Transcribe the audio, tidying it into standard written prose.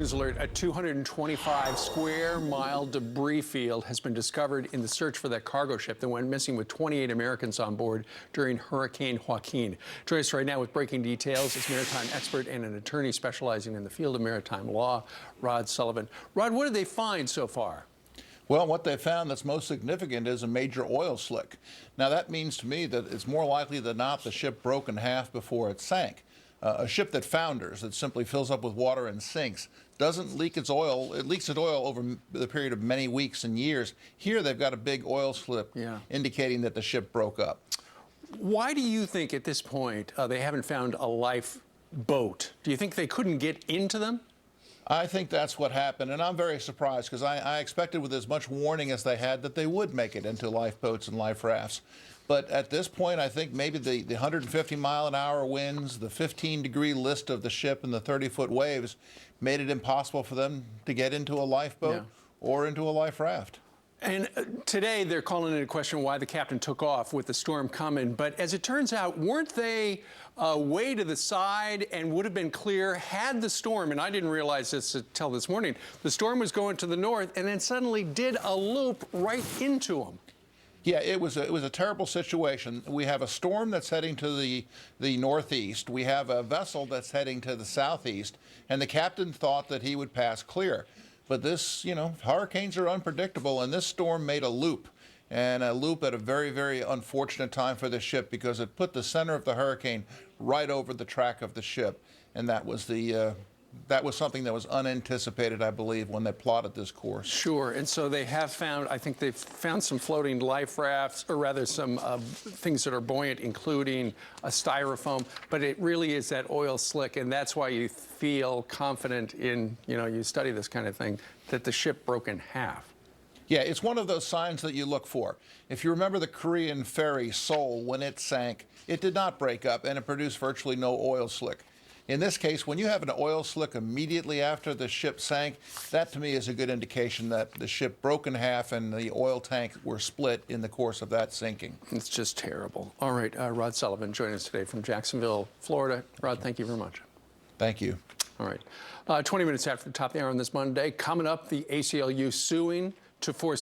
News alert, a 225 square mile debris field has been discovered in the search for that cargo ship that went missing with 28 Americans on board during Hurricane Joaquin. Joining us right now with breaking details is maritime expert and an attorney specializing in the field of maritime law, Rod Sullivan. Rod, what did they find so far? Well, what they found that's most significant is a major oil slick. Now, that means to me that it's more likely than not the ship broke in half before it sank. A ship that founders, that simply fills up with water and sinks, doesn't leak its oil. It leaks its oil over the period of many weeks and years. Here, they've got a big oil slip indicating that the ship broke up. Why do you think at this point they haven't found a lifeboat? Do you think they couldn't get into them? I think that's what happened, and I'm very surprised because I expected with as much warning as they had that they would make it into lifeboats and life rafts. But at this point, I think maybe the 150-mile-an-hour winds, the 15-degree list of the ship, and the 30-foot waves made it impossible for them to get into a lifeboat or into a life raft. And today they're calling into question why the captain took off with the storm coming. But as it turns out, weren't they way to the side and would have been clear had the storm, and I didn't realize this until this morning, the storm was going to the north and then suddenly did a loop right into them. Yeah, it was a terrible situation. We have a storm that's heading to the northeast. We have a vessel that's heading to the southeast, and the captain thought that he would pass clear. But this, hurricanes are unpredictable, and this storm made a loop, and a loop at a very, very unfortunate time for the ship because it put the center of the hurricane right over the track of the ship, and that was something that was unanticipated, I believe, when they plotted this course. Sure, and so they have found, I think they've found some floating life rafts, or rather some things that are buoyant, including a styrofoam, but it really is that oil slick, and that's why you feel confident in, you study this kind of thing, that the ship broke in half. Yeah, it's one of those signs that you look for. If you remember the Korean ferry Seoul, when it sank, it did not break up, and it produced virtually no oil slick. In this case, when you have an oil slick immediately after the ship sank, that to me is a good indication that the ship broke in half and the oil tank were split in the course of that sinking. It's just terrible. All right, Rod Sullivan joining us today from Jacksonville, Florida. Rod, thank you very much. Thank you. All right. 20 minutes after the top of the hour on this Monday, coming up, the ACLU suing to force